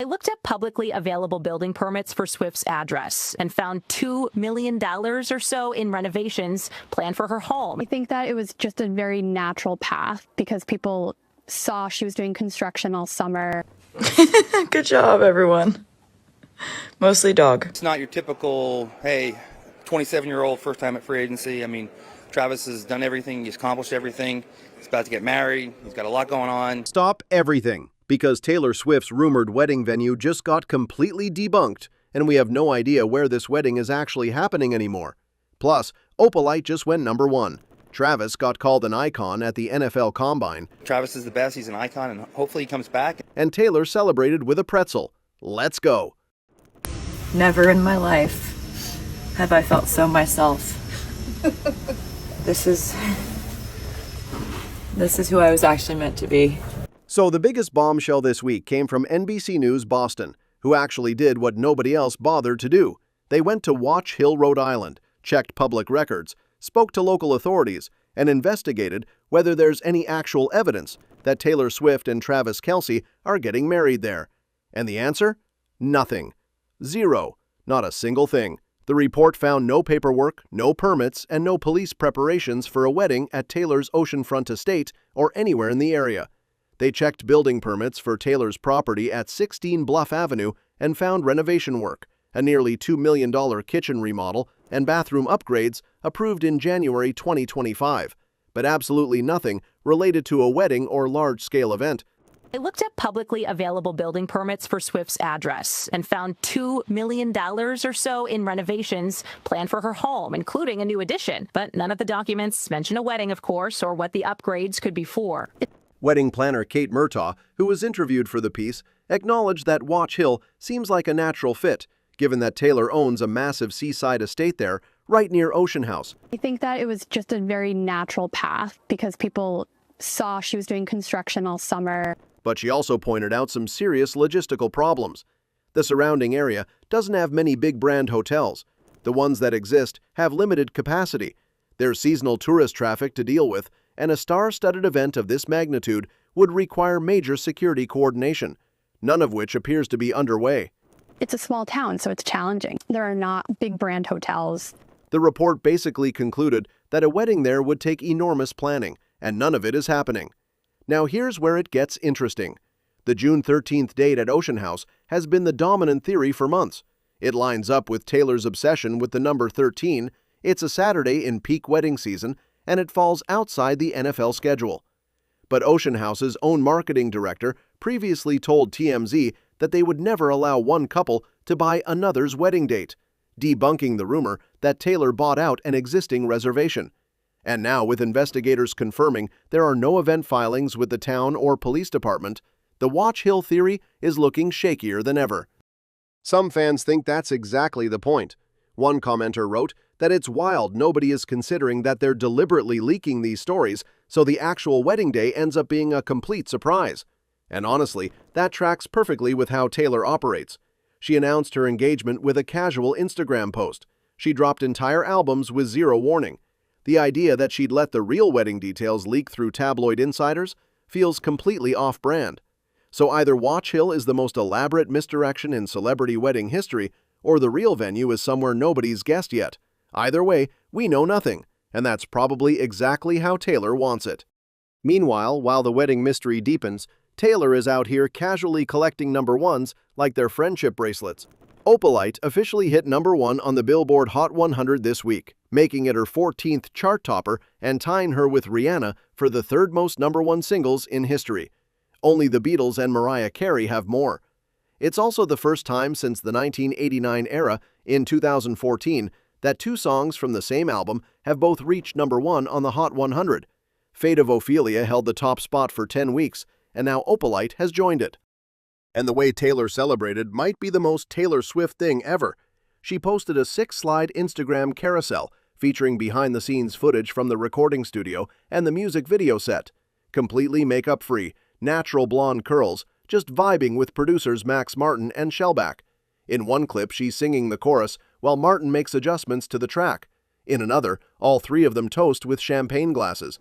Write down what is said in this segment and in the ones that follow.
looked at publicly available building permits for Swift's address and found $2 million or so in renovations planned for her home. I think that it was just a very natural path because people saw she was doing construction all summer. Good job, everyone. Mostly dog. It's not your typical, hey, 27-year-old first time at free agency. I mean, Travis has done everything. He's accomplished everything. He's about to get married. He's got a lot going on. Stop everything, because Taylor Swift's rumored wedding venue just got completely debunked, and we have no idea where this wedding is actually happening anymore. Plus, Opalite just went #1. Travis got called an icon at the NFL Combine. Travis is the best. He's an icon, and hopefully he comes back. And Taylor celebrated with a pretzel. Let's go. Never in my life have I felt so myself. This is who I was actually meant to be. So the biggest bombshell this week came from NBC News Boston, who actually did what nobody else bothered to do. They went to Watch Hill, Rhode Island, checked public records, spoke to local authorities, and investigated whether there's any actual evidence that Taylor Swift and Travis Kelce are getting married there. And the answer? Nothing. Zero. Not a single thing. The report found no paperwork, no permits, and no police preparations for a wedding at Taylor's oceanfront estate or anywhere in the area. They checked building permits for Taylor's property at 16 Bluff Avenue and found renovation work, a nearly $2 million kitchen remodel, and bathroom upgrades approved in January 2025, but absolutely nothing related to a wedding or large-scale event. I looked at publicly available building permits for Swift's address and found $2 million or so in renovations planned for her home, including a new addition. But none of the documents mention a wedding, of course, or what the upgrades could be for. Wedding planner Kate Murtaugh, who was interviewed for the piece, acknowledged that Watch Hill seems like a natural fit, given that Taylor owns a massive seaside estate there, right near Ocean House. I think that it was just a very natural path because people saw she was doing construction all summer. But she also pointed out some serious logistical problems. The surrounding area doesn't have many big brand hotels. The ones that exist have limited capacity. There's seasonal tourist traffic to deal with, and a star-studded event of this magnitude would require major security coordination, none of which appears to be underway. It's a small town, so it's challenging. There are not big brand hotels. The report basically concluded that a wedding there would take enormous planning, and none of it is happening. Now here's where it gets interesting. The June 13th date at Ocean House has been the dominant theory for months. It lines up with Taylor's obsession with the number 13, it's a Saturday in peak wedding season, and it falls outside the NFL schedule. But Ocean House's own marketing director previously told TMZ that they would never allow one couple to buy another's wedding date, debunking the rumor that Taylor bought out an existing reservation. And now, with investigators confirming there are no event filings with the town or police department, the Watch Hill theory is looking shakier than ever. Some fans think that's exactly the point. One commenter wrote that it's wild nobody is considering that they're deliberately leaking these stories so the actual wedding day ends up being a complete surprise. And honestly, that tracks perfectly with how Taylor operates. She announced her engagement with a casual Instagram post. She dropped entire albums with zero warning. The idea that she'd let the real wedding details leak through tabloid insiders feels completely off-brand. So either Watch Hill is the most elaborate misdirection in celebrity wedding history, or the real venue is somewhere nobody's guessed yet. Either way, we know nothing, and that's probably exactly how Taylor wants it. Meanwhile, while the wedding mystery deepens, Taylor is out here casually collecting number ones like their friendship bracelets. Opalite officially hit #1 on the Billboard Hot 100 this week, making it her 14th chart topper and tying her with Rihanna for the third most #1 singles in history. Only the Beatles and Mariah Carey have more. It's also the first time since the 1989 era, in 2014, that two songs from the same album have both reached #1 on the Hot 100. Fate of Ophelia held the top spot for 10 weeks, and now Opalite has joined it. And the way Taylor celebrated might be the most Taylor Swift thing ever. She posted a 6-slide Instagram carousel featuring behind-the-scenes footage from the recording studio and the music video set. Completely makeup-free, natural blonde curls, just vibing with producers Max Martin and Shellback. In one clip, she's singing the chorus while Martin makes adjustments to the track. In another, all three of them toast with champagne glasses.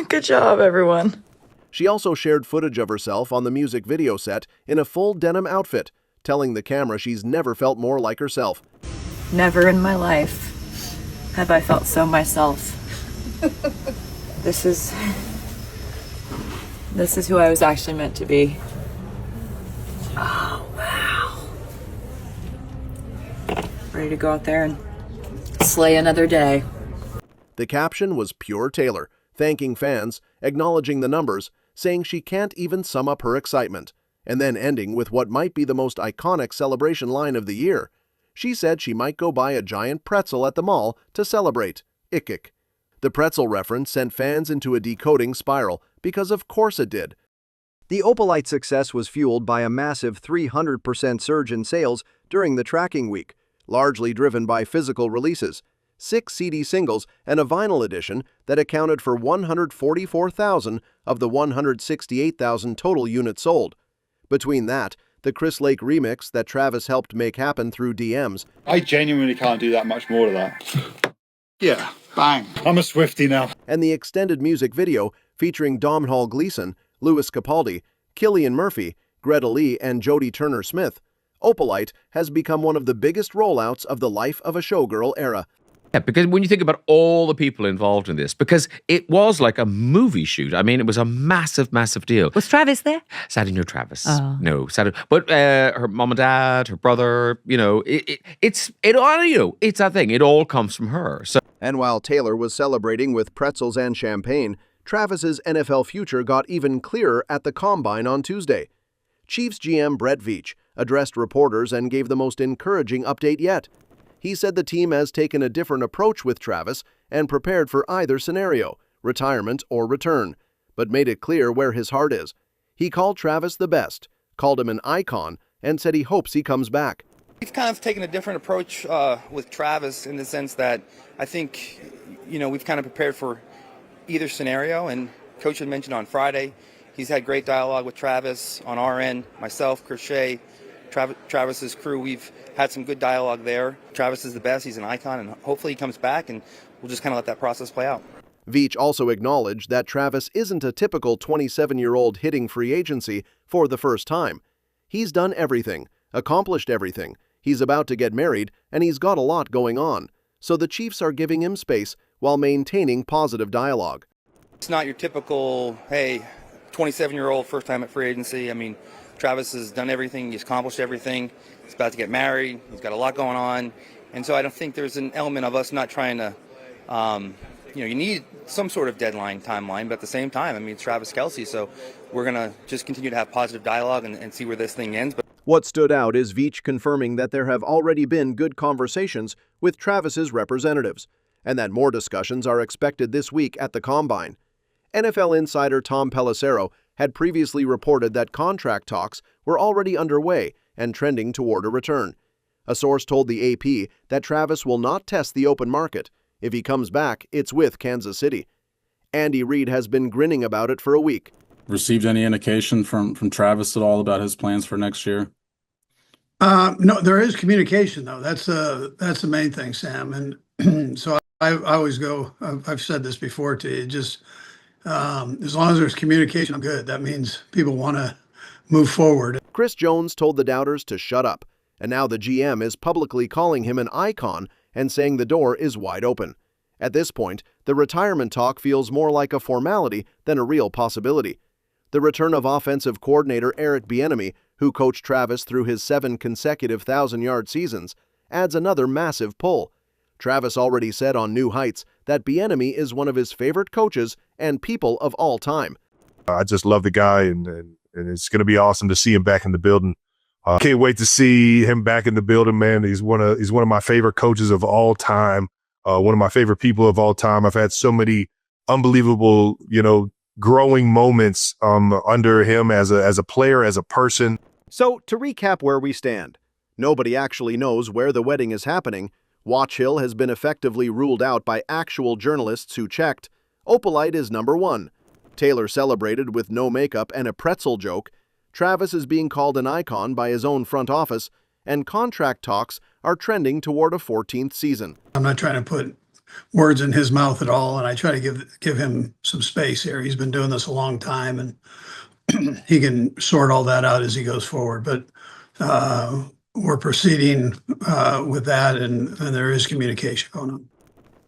Good job, everyone. She also shared footage of herself on the music video set in a full denim outfit, telling the camera she's never felt more like herself. Never in my life have I felt so myself. This is who I was actually meant to be. Oh, wow. Ready to go out there and slay another day. The caption was pure Taylor, thanking fans, acknowledging the numbers, saying she can't even sum up her excitement, and then ending with what might be the most iconic celebration line of the year. She said she might go buy a giant pretzel at the mall to celebrate. Ick. The pretzel reference sent fans into a decoding spiral, because of course it did. The Opalite success was fueled by a massive 300% surge in sales during the tracking week, largely driven by physical releases, 6 CD singles and a vinyl edition that accounted for 144,000 of the 168,000 total units sold. Between that, the Chris Lake remix that Travis helped make happen through DMs. I genuinely can't do that much more of that. Yeah, bang. I'm a Swiftie now. And the extended music video featuring Domhnall Gleeson, Louis Capaldi, Cillian Murphy, Greta Lee, and Jodie Turner-Smith, Opalite has become one of the biggest rollouts of the Life of a Showgirl era. Yeah, because when you think about all the people involved in this, because it was like a movie shoot. I mean, it was a massive, massive deal. Was Travis there? Sadly, no Travis. Oh. No, sadly. But her mom and dad, her brother, it's that thing. It all comes from her. So. And while Taylor was celebrating with pretzels and champagne, Travis's NFL future got even clearer at the Combine on Tuesday. Chiefs GM Brett Veach addressed reporters and gave the most encouraging update yet. He said the team has taken a different approach with Travis and prepared for either scenario, retirement or return, but made it clear where his heart is. He called Travis the best, called him an icon, and said he hopes he comes back. We've kind of taken a different approach with Travis in the sense that I think, we've kind of prepared for either scenario, and Coach had mentioned on Friday, he's had great dialogue with Travis on our end, myself, Crochet, Travis's crew. We've had some good dialogue there. Travis is the best. He's an icon, and hopefully he comes back, and we'll just kind of let that process play out. Veach also acknowledged that Travis isn't a typical 27-year-old hitting free agency for the first time. He's done everything, accomplished everything. He's about to get married, and he's got a lot going on. So the Chiefs are giving him space while maintaining positive dialogue. It's not your typical, hey, 27-year-old first time at free agency. I mean, Travis has done everything. He's accomplished everything. He's about to get married. He's got a lot going on. And so I don't think there's an element of us not trying to, you need some sort of deadline, timeline, but at the same time, I mean, it's Travis Kelce, so we're going to just continue to have positive dialogue and see where this thing ends. But what stood out is Veach confirming that there have already been good conversations with Travis's representatives, and that more discussions are expected this week at the Combine. NFL insider Tom Pelissero had previously reported that contract talks were already underway and trending toward a return. A source told the AP that Travis will not test the open market. If he comes back, it's with Kansas City. Andy Reid has been grinning about it for a week. Received any indication from Travis at all about his plans for next year? No, there is communication though. That's the main thing, Sam. And so I always go, I've said this before to you, just as long as there's communication, I'm good. That means people want to move forward. Chris Jones told the doubters to shut up, and now the GM is publicly calling him an icon and saying the door is wide open. At this point, the retirement talk feels more like a formality than a real possibility. The return of offensive coordinator Eric Bieniemy, who coached Travis through his 7 consecutive 1,000-yard seasons, adds another massive pull. Travis already said on New Heights that Bieniemy is one of his favorite coaches and people of all time. I just love the guy, and it's going to be awesome to see him back in the building. Can't wait to see him back in the building, man. He's one of my favorite coaches of all time, one of my favorite people of all time. I've had so many unbelievable, growing moments under him as a player, as a person. So, to recap where we stand, nobody actually knows where the wedding is happening. Watch Hill has been effectively ruled out by actual journalists who checked. Opalite is number 1. Taylor celebrated with no makeup and a pretzel joke. Travis is being called an icon by his own front office, and contract talks are trending toward a 14th season. I'm not trying to put words in his mouth at all, and I try to give him some space here. He's been doing this a long time, and he can sort all that out as he goes forward. But we're proceeding with that, and there is communication going on.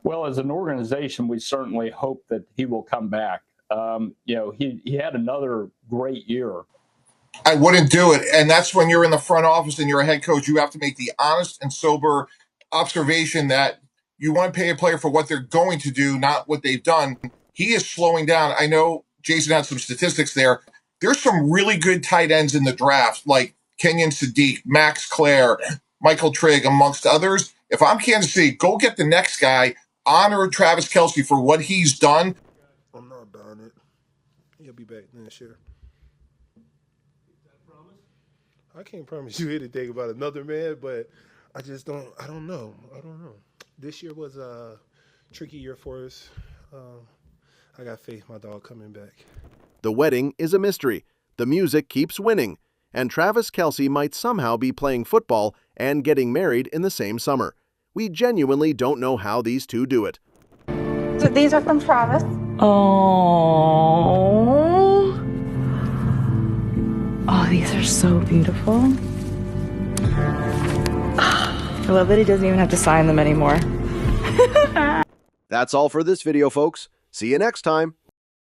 Well, as an organization, we certainly hope that he will come back. He had another great year. I wouldn't do it. And that's when you're in the front office and you're a head coach, you have to make the honest and sober observation that you want to pay a player for what they're going to do, not what they've done. He is slowing down. I know Jason had some statistics there. There's some really good tight ends in the draft, like Kenyon Sadiq, Max Clare, Michael Trigg, amongst others. If I'm Kansas City, go get the next guy, honor Travis Kelce for what he's done. I'm not done it. He'll be back next year. I can't promise you anything about another man, but I don't know. This year was a tricky year for us. I got faith my dog coming back. The wedding is a mystery. The music keeps winning. And Travis Kelce might somehow be playing football and getting married in the same summer. We genuinely don't know how these two do it. So these are from Travis. Oh, these are so beautiful. I love that he doesn't even have to sign them anymore. That's all for this video, folks. See you next time.